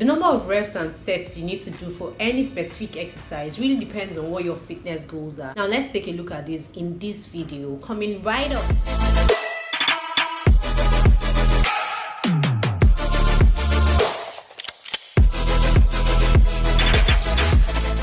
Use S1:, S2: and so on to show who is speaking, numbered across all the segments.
S1: The number of reps and sets you need to do for any specific exercise really depends on what your fitness goals are. Now let's take a look at this in this video coming right up.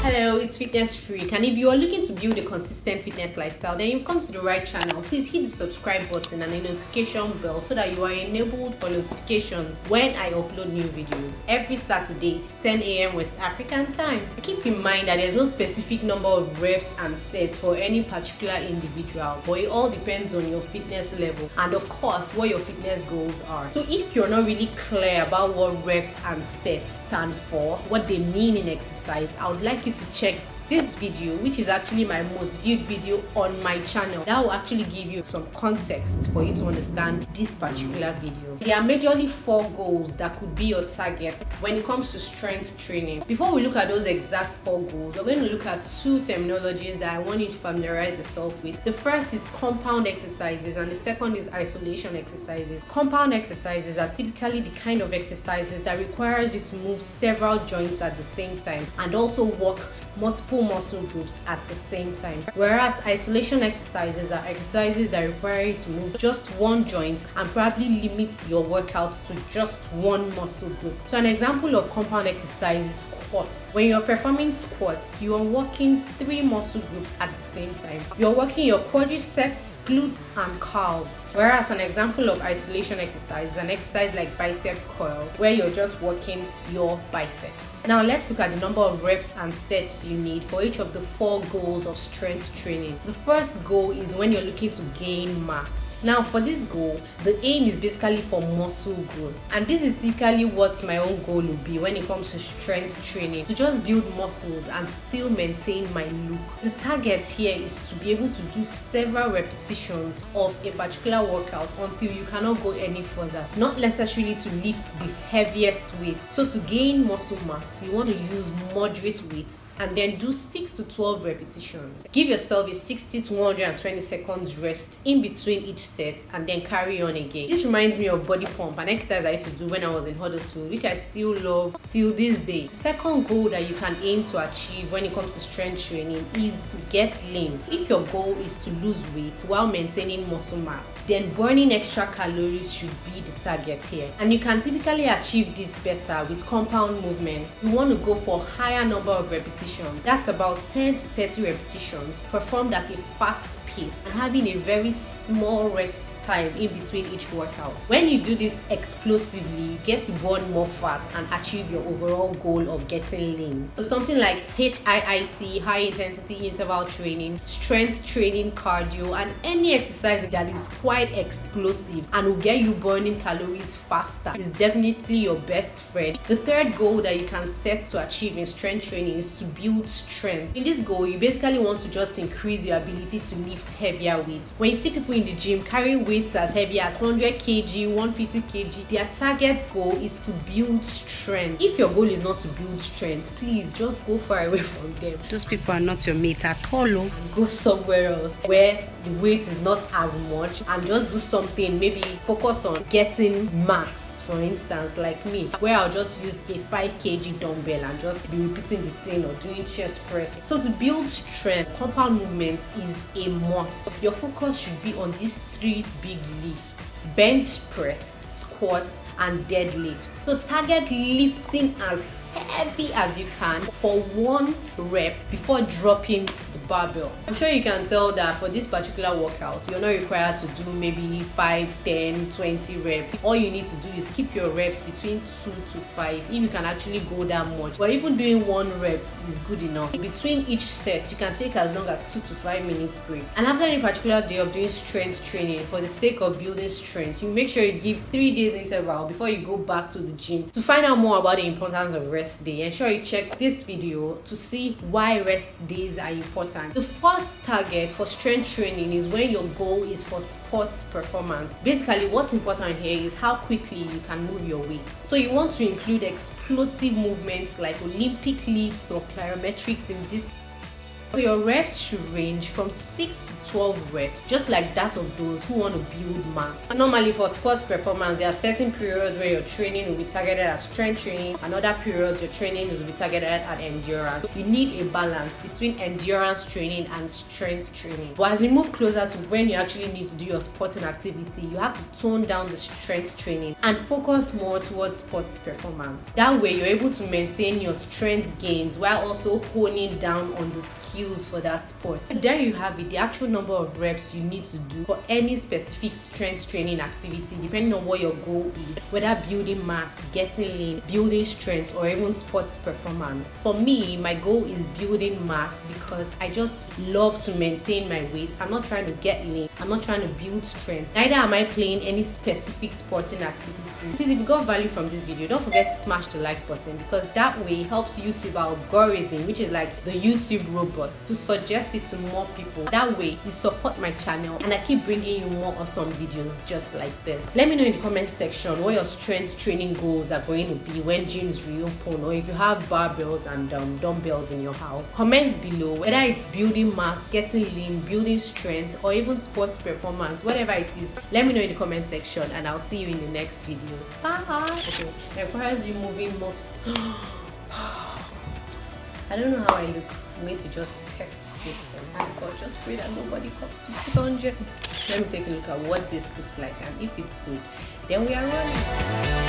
S1: Hello, it's FitnessPhreek, and if you are looking to build a consistent fitness lifestyle, then you've come to the right channel. Please hit the subscribe button and the notification bell so that you are enabled for notifications when I upload new videos every Saturday, 10 a.m. West African time. Keep in mind that there's no specific number of reps and sets for any particular individual, but it all depends on your fitness level and of course what your fitness goals are. So if you're not really clear about what reps and sets stand for, what they mean in exercise, I would like you to check this video, which is actually my most viewed video on my channel. That will actually give you some context for you to understand this particular video. There are majorly 4 goals that could be your target when it comes to strength training. Before we look at those exact 4 goals, we're going to look at 2 terminologies that I want you to familiarize yourself with. The first is compound exercises and the second is isolation exercises. Compound exercises are typically the kind of exercises that requires you to move several joints at the same time and also work multiple muscle groups at the same time, whereas isolation exercises are exercises that require you to move just one joint and probably limit your workouts to just one muscle group. So an example of compound exercise is squats. When you're performing squats, you are working 3 muscle groups at the same time. You're working your quadriceps, glutes and calves, whereas an example of isolation exercise is an exercise like bicep curls where you're just working your biceps. Now let's look at the number of reps and sets you need for each of the 4 goals of strength training. The first goal is when you're looking to gain mass. Now for this goal, the aim is basically for muscle growth, and this is typically what my own goal would be when it comes to strength training, to just build muscles and still maintain my look. The target here is to be able to do several repetitions of a particular workout until you cannot go any further, not necessarily to lift the heaviest weight. So to gain muscle mass, you want to use moderate weights and then do 6 to 12 repetitions. Give yourself a 60 to 120 seconds rest in between each set and then carry on again. This reminds me of body pump, an exercise I used to do when I was in Huddersfield, which I still love till this day. Second goal that you can aim to achieve when it comes to strength training is to get lean. If your goal is to lose weight while maintaining muscle mass, then burning extra calories should be the target here. And you can typically achieve this better with compound movements. You want to go for higher number of repetitions. That's about 10 to 30 repetitions performed at a fast pace and having a very small rest time in between each workout. When you do this explosively, you get to burn more fat and achieve your overall goal of getting lean. So something like HIIT, high intensity interval training, strength training, cardio, and any exercise that is quite explosive and will get you burning calories faster is definitely your best friend. The third goal that you can set to achieve in strength training is to build strength. In this goal, you basically want to just increase your ability to lift heavier weights. When you see people in the gym carrying weights as heavy as 100 kg, 150 kg, their target goal is to build strength. If your goal is not to build strength, please just go far away from them. Those people are not your mate at all. And go somewhere else where the weight is not as much and just do something, maybe focus on getting mass, for instance, like me, where I'll just use a 5 kg dumbbell and just be repeating the thing or doing chest press. So to build strength, compound movements is a must. Your focus should be on these 3 big lifts: bench press, squats and deadlift. So target lifting as heavy as you can for 1 rep before dropping the barbell. I'm sure you can tell that for this particular workout, you're not required to do maybe 5, 10, 20 reps. All you need to do is keep your reps between 2 to 5 if you can actually go that much. But even doing 1 rep is good enough. Between each set, you can take as long as 2 to 5 minutes break. And after any particular day of doing strength training, for the sake of building strength, you make sure you give 3 days interval before you go back to the gym. To find out more about the importance of rest day, ensure you check this video to see why rest days are important. The 4th target for strength training is when your goal is for sports performance. Basically, what's important here is how quickly you can move your weights. So you want to include explosive movements like Olympic lifts or plyometrics in this So your reps should range from 6 to 12 reps, just like that of those who want to build mass. And normally for sports performance, there are certain periods where your training will be targeted at strength training, and other periods your training will be targeted at endurance. So you need a balance between endurance training and strength training. But as you move closer to when you actually need to do your sporting activity, you have to tone down the strength training and focus more towards sports performance. That way you're able to maintain your strength gains while also honing down on the skills for that sport. So there you have it, the actual number of reps you need to do for any specific strength training activity, depending on what your goal is, whether building mass, getting lean, building strength, or even sports performance. For me, my goal is building mass because I just love to maintain my weight. I'm not trying to get lean, I'm not trying to build strength, neither am I playing any specific sporting activity. Please, if you got value from this video, don't forget to smash the like button, because that way it helps YouTube algorithm, which is like the YouTube robot, to suggest it to more people. That way you support my channel and I keep bringing you more awesome videos just like this. Let me know in the comment section what your strength training goals are going to be when gyms reopen, or if you have barbells and dumbbells in your house. Comments below whether it's building mass, getting lean, building strength, or even sports performance, whatever it is. Let me know in the comment section and I'll see you in the next video. Bye. Okay, it requires you moving multiple. I don't know how I look. I'm going to just test this thing. And God, just pray that nobody comes to 200. Let me take a look at what this looks like, and if it's good, then we are running.